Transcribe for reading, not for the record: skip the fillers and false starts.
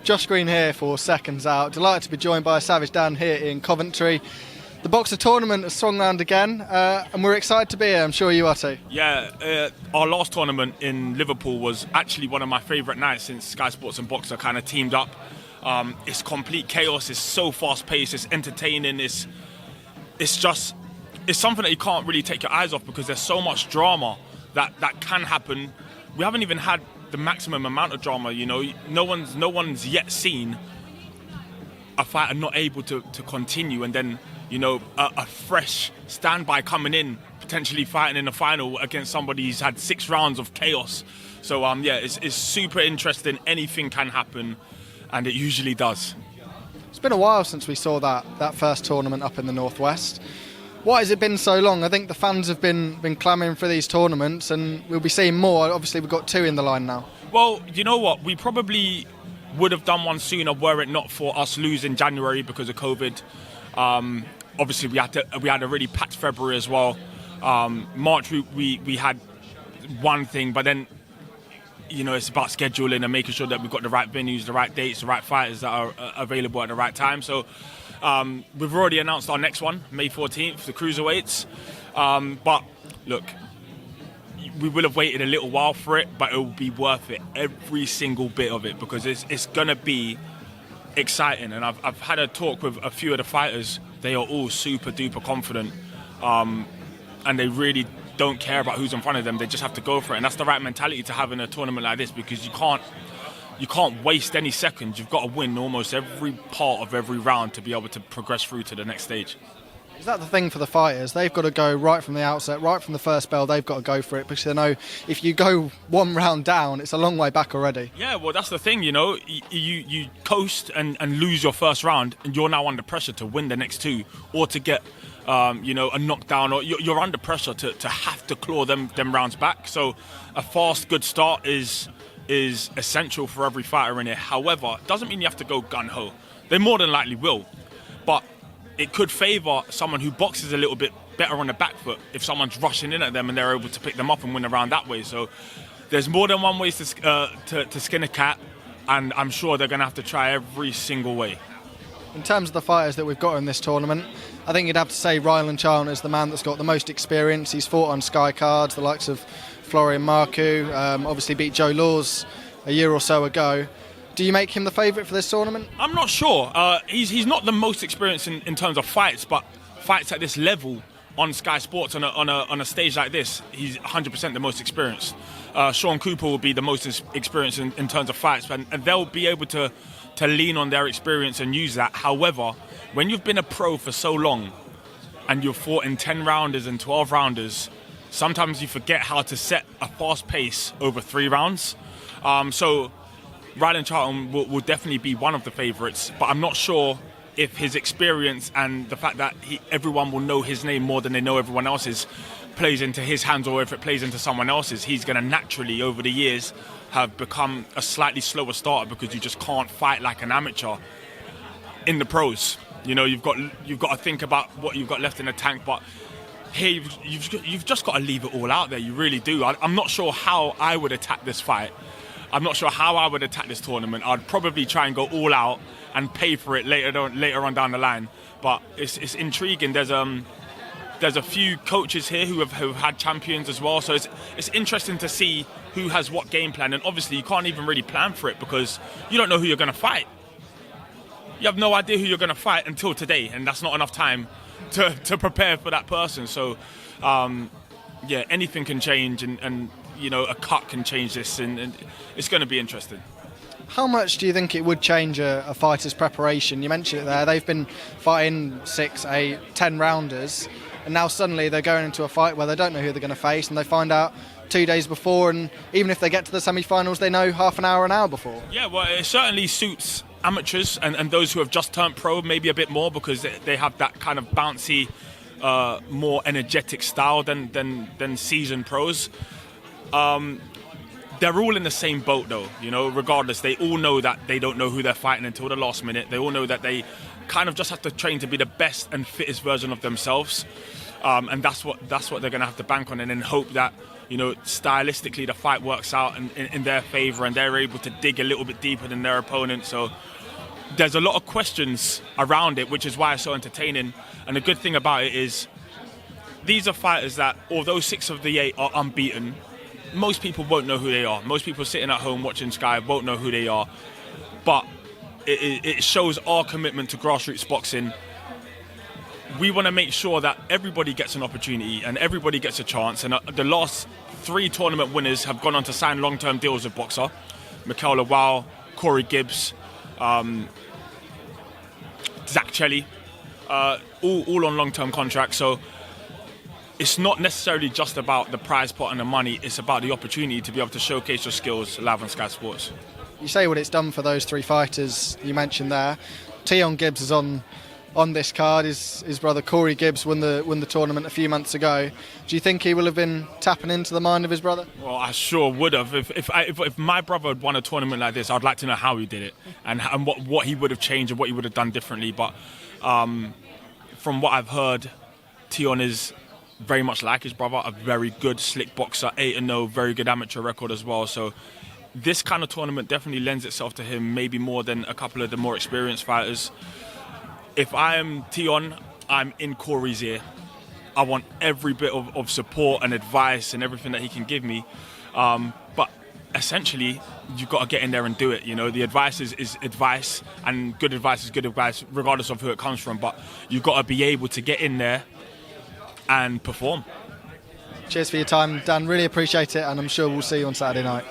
Josh Green here for Seconds Out. Delighted to be joined by Savage Dan here in Coventry. The Boxer tournament has swung round again, and we're excited to be here. I'm sure you are too. Yeah, our last tournament in Liverpool was actually one of my favourite nights since Sky Sports and Boxer kind of teamed up. It's complete chaos. It's so fast-paced. It's entertaining. It's something that you can't really take your eyes off because there's so much drama that can happen. We haven't even had the maximum amount of drama. You know, no one's yet seen a fighter not able to continue, and then a fresh standby coming in, potentially fighting in the final against somebody who's had 6 rounds of chaos. So it's super interesting. Anything can happen, and it usually does. It's been a while since we saw that first tournament up in the Northwest. Why has it been so long? I think the fans have been clamouring for these tournaments, and we'll be seeing more. Obviously, we've got 2 in the line now. Well, you know what? We probably would have done one sooner were it not for us losing January because of COVID. Obviously, we had a really packed February as well. March, we had one thing, but then it's about scheduling and making sure that we've got the right venues, the right dates, the right fighters that are available at the right time. So we've already announced our next one, May 14th, the cruiserweights. But look, we will have waited a little while for it, but it will be worth it, every single bit of it, because it's going to be exciting. And I've had a talk with a few of the fighters. They are all super duper confident, and they really don't care about who's in front of them. They just have to go for it, and that's the right mentality to have in a tournament like this, because you can't waste any seconds. You've got to win almost every part of every round to be able to progress through to the next stage. Is that the thing for the fighters? They've got to go right from the outset, right from the first bell. They've got to go for it because they know if you go one round down, it's a long way back already. Yeah, well, that's the thing, you coast and lose your first round, and you're now under pressure to win the next 2 or to get a knockdown, or you're under pressure to have to claw them rounds back. So a fast, good start is essential for every fighter in it. However, it doesn't mean you have to go gun-ho. They more than likely will, but it could favour someone who boxes a little bit better on the back foot if someone's rushing in at them and they're able to pick them up and win a round that way. So there's more than one way to skin a cat, and I'm sure they're going to have to try every single way. In terms of the fighters that we've got in this tournament, I think you'd have to say Ryland Charlton is the man that's got the most experience. He's fought on Sky cards, the likes of Florian Marku, obviously beat Joe Laws a year or so ago. Do you make him the favourite for this tournament? I'm not sure. He's not the most experienced in terms of fights, but fights at this level on Sky Sports on a stage like this, he's 100% the most experienced. Sean Cooper will be the most experienced in terms of fights, and they'll be able to lean on their experience and use that. However, when you've been a pro for so long and you've fought in 10-rounders and 12-rounders, sometimes you forget how to set a fast pace over 3 rounds. So Ryland Charlton will definitely be one of the favourites, but I'm not sure if his experience and the fact that everyone will know his name more than they know everyone else's plays into his hands, or if it plays into someone else's. He's going to naturally, over the years, have become a slightly slower starter because you just can't fight like an amateur in the pros. You've got to think about what you've got left in the tank, but here you've just got to leave it all out there. You really do. I'm not sure how I would attack this fight. I'm not sure how I would attack this tournament. I'd probably try and go all out and pay for it later on down the line. But it's intriguing. There's a few coaches here who have had champions as well. So it's interesting to see who has what game plan. And obviously you can't even really plan for it because you don't know who you're going to fight. You have no idea who you're going to fight until today, and that's not enough time to prepare for that person. So anything can change, and a cut can change this, and it's going to be interesting. How much do you think it would change a fighter's preparation? You mentioned it there. They've been fighting 6, 8, 10 rounders, and now suddenly they're going into a fight where they don't know who they're going to face, and they find out 2 days before, and even if they get to the semi-finals, they know half an hour before. Yeah, well, it certainly suits amateurs and those who have just turned pro maybe a bit more, because they have that kind of bouncy, more energetic style than seasoned pros. They're all in the same boat though, regardless. They all know that they don't know who they're fighting until the last minute. They all know that they kind of just have to train to be the best and fittest version of themselves. And that's what they're going to have to bank on, and then hope that stylistically the fight works out in their favour, and they're able to dig a little bit deeper than their opponent. So there's a lot of questions around it, which is why it's so entertaining. And the good thing about it is these are fighters that, although 6 of the 8 are unbeaten, most people won't know who they are. Most people sitting at home watching Sky won't know who they are. But it shows our commitment to grassroots boxing. We want to make sure that everybody gets an opportunity and everybody gets a chance. And the last 3 tournament winners have gone on to sign long-term deals with Boxer. Mikel Lawal, Corey Gibbs, Zach Chelly, all on long-term contracts. So it's not necessarily just about the prize pot and the money. It's about the opportunity to be able to showcase your skills live on Sky Sports. You say what it's done for those 3 fighters you mentioned there. Tion Gibbs is on this card. His brother Corey Gibbs won the tournament a few months ago. Do you think he will have been tapping into the mind of his brother? Well, I sure would have. If my brother had won a tournament like this, I'd like to know how he did it and what he would have changed and what he would have done differently. But from what I've heard, Tion is very much like his brother, a very good, slick boxer, 8-0, very good amateur record as well. So this kind of tournament definitely lends itself to him, maybe more than a couple of the more experienced fighters. If I am Tion, I'm in Corey's ear. I want every bit of support and advice and everything that he can give me. But essentially, you've got to get in there and do it. The advice is advice, and good advice is good advice, regardless of who it comes from. But you've got to be able to get in there and perform. Cheers for your time, Dan. Really appreciate it, and I'm sure we'll see you on Saturday night.